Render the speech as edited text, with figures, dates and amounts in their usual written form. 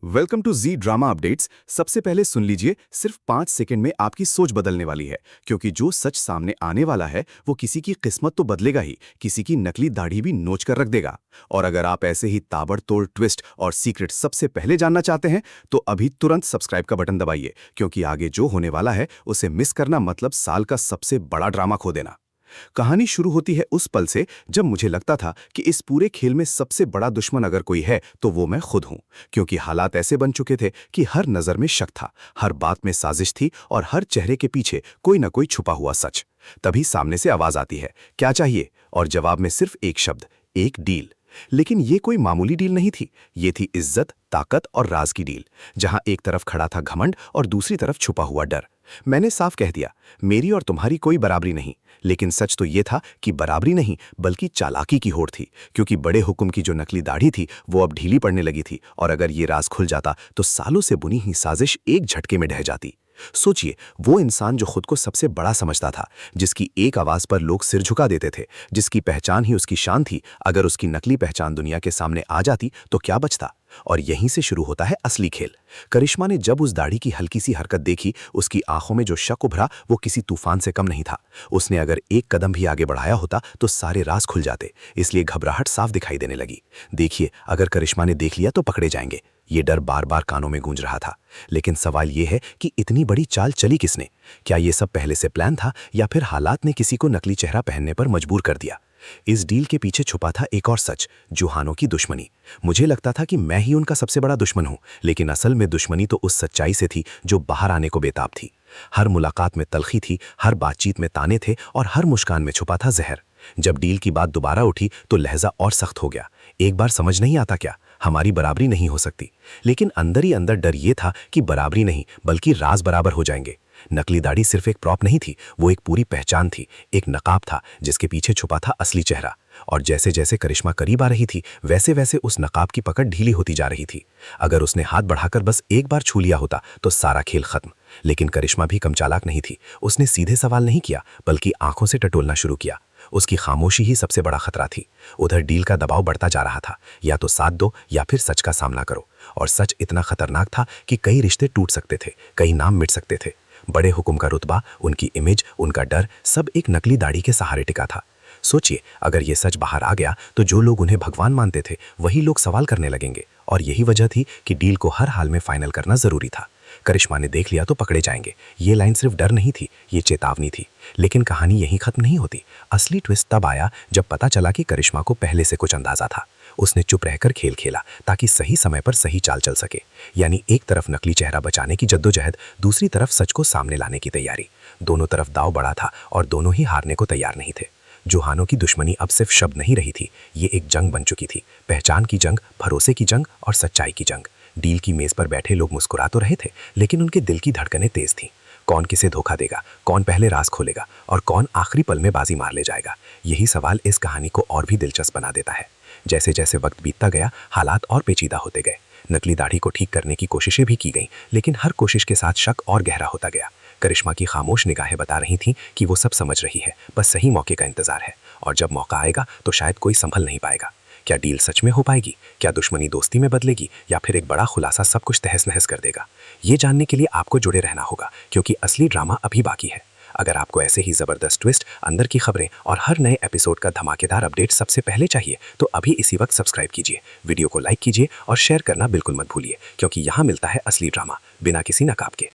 Welcome to Zee drama updates. सबसे पहले सुन लीजिए, सिर्फ 5 सेकंड में आपकी सोच बदलने वाली है, क्योंकि जो सच सामने आने वाला है वो किसी की किस्मत तो बदलेगा ही, किसी की नकली दाढ़ी भी नोच कर रख देगा। और अगर आप ऐसे ही ताबड़तोड़ ट्विस्ट और सीक्रेट सबसे पहले जानना चाहते हैं तो अभी तुरंत सब्सक्राइब का बटन दबाइए, क्योंकि आगे जो होने वाला है उसे मिस करना मतलब साल का सबसे बड़ा ड्रामा खो देना। कहानी शुरू होती है उस पल से जब मुझे लगता था कि इस पूरे खेल में सबसे बड़ा दुश्मन अगर कोई है तो वो मैं खुद हूं, क्योंकि हालात ऐसे बन चुके थे कि हर नजर में शक था, हर बात में साजिश थी और हर चेहरे के पीछे कोई ना कोई छुपा हुआ सच। तभी सामने से आवाज आती है, क्या चाहिए? और जवाब में सिर्फ एक शब्द, एक डील। लेकिन ये कोई मामूली डील नहीं थी, ये थी इज्जत, ताकत और राज की डील, जहां एक तरफ खड़ा था घमंड और दूसरी तरफ छुपा हुआ डर। मैंने साफ कह दिया, मेरी और तुम्हारी कोई बराबरी नहीं। लेकिन सच तो ये था कि बराबरी नहीं बल्कि चालाकी की होड़ थी, क्योंकि बड़े हुक्म की जो नकली दाढ़ी थी वो अब ढीली पड़ने लगी थी, और अगर ये राज खुल जाता तो सालों से बुनी ही साजिश एक झटके में ढह जाती। सोचिए, वो इंसान जो खुद को सबसे बड़ा समझता था, जिसकी एक आवाज पर लोग सिर झुका देते थे, जिसकी पहचान ही उसकी शान थी, अगर उसकी नकली पहचान दुनिया के सामने आ जाती तो क्या बचता? और यहीं से शुरू होता है असली खेल। करिश्मा ने जब उस दाढ़ी की हल्की सी हरकत देखी, उसकी आंखों में जो शक उभरा वो किसी तूफान से कम नहीं था। उसने अगर एक कदम भी आगे बढ़ाया होता तो सारे राज खुल जाते, इसलिए घबराहट साफ दिखाई देने लगी। देखिए, अगर करिश्मा ने देख लिया तो पकड़े जाएंगे, ये डर बार बार कानों में गूंज रहा था। लेकिन सवाल ये है कि इतनी बड़ी चाल चली किसने? क्या ये सब पहले से प्लान था या फिर हालात ने किसी को नकली चेहरा पहनने पर मजबूर कर दिया? इस डील के पीछे छुपा था एक और सच, जुहानों की दुश्मनी। मुझे लगता था कि मैं ही उनका सबसे बड़ा दुश्मन हूं, लेकिन असल में दुश्मनी तो उस सच्चाई से थी जो बाहर आने को बेताब थी। हर मुलाकात में तलखी थी, हर बातचीत में ताने थे और हर मुस्कान में छुपा था जहर। जब डील की बात दोबारा उठी तो लहजा और सख्त हो गया। एक बार समझ नहीं आता क्या, हमारी बराबरी नहीं हो सकती, लेकिन अंदर ही अंदर डर ये था कि बराबरी नहीं बल्कि राज बराबर हो जाएंगे। नकली दाढ़ी सिर्फ एक प्रॉप नहीं थी, वो एक पूरी पहचान थी, एक नकाब था जिसके पीछे छुपा था असली चेहरा। और जैसे जैसे करिश्मा करीब आ रही थी वैसे वैसे उस नकाब की पकड़ ढीली होती जा रही थी। अगर उसने हाथ बढ़ाकर बस एक बार छू लिया होता तो सारा खेल खत्म। लेकिन करिश्मा भी कम चालाक नहीं थी, उसने सीधे सवाल नहीं किया बल्कि आंखों से टटोलना शुरू किया। उसकी खामोशी ही सबसे बड़ा खतरा थी। उधर डील का दबाव बढ़ता जा रहा था, या तो साथ दो या फिर सच का सामना करो। और सच इतना खतरनाक था कि कई रिश्ते टूट सकते थे, कई नाम मिट सकते थे। बड़े हुक्म का रुतबा, उनकी इमेज, उनका डर, सब एक नकली दाढ़ी के सहारे टिका था। सोचिए, अगर ये सच बाहर आ गया तो जो लोग उन्हें भगवान मानते थे वही लोग सवाल करने लगेंगे। और यही वजह थी कि डील को हर हाल में फाइनल करना जरूरी था। करिश्मा ने देख लिया तो पकड़े जाएंगे, ये लाइन सिर्फ डर नहीं थी, ये चेतावनी थी। लेकिन कहानी यहीं खत्म नहीं होती। असली ट्विस्ट तब आया जब पता चला कि करिश्मा को पहले से कुछ अंदाजा था। उसने चुप रहकर खेल खेला ताकि सही समय पर सही चाल चल सके। यानी एक तरफ नकली चेहरा बचाने की जद्दोजहद, दूसरी तरफ सच को सामने लाने की तैयारी। दोनों तरफ दांव बड़ा था और दोनों ही हारने को तैयार नहीं थे। जुहानों की दुश्मनी अब सिर्फ शब्द नहीं रही थी, ये एक जंग बन चुकी थी। पहचान की जंग, भरोसे की जंग और सच्चाई की जंग। डील की मेज पर बैठे लोग मुस्कुरा तो रहे थे, लेकिन उनके दिल की धड़कनें तेज थीं। कौन किसे धोखा देगा, कौन पहले राज खोलेगा और कौन आखिरी पल में बाजी मार ले जाएगा, यही सवाल इस कहानी को और भी दिलचस्प बना देता है। जैसे जैसे वक्त बीतता गया हालात और पेचीदा होते गए। नकली दाढ़ी को ठीक करने की कोशिशें भी की गईं, लेकिन हर कोशिश के साथ शक और गहरा होता गया। करिश्मा की खामोश निगाहें बता रही थीं कि वो सब समझ रही है, बस सही मौके का इंतजार है। और जब मौका आएगा तो शायद कोई संभल नहीं पाएगा। क्या डील सच में हो पाएगी? क्या दुश्मनी दोस्ती में बदलेगी? या फिर एक बड़ा खुलासा सब कुछ तहस नहस कर देगा? ये जानने के लिए आपको जुड़े रहना होगा, क्योंकि असली ड्रामा अभी बाकी है। अगर आपको ऐसे ही जबरदस्त ट्विस्ट, अंदर की खबरें और हर नए एपिसोड का धमाकेदार अपडेट सबसे पहले चाहिए तो अभी इसी वक्त सब्सक्राइब कीजिए, वीडियो को लाइक कीजिए और शेयर करना बिल्कुल मत भूलिए, क्योंकि यहाँ मिलता है असली ड्रामा बिना किसी नकाब के।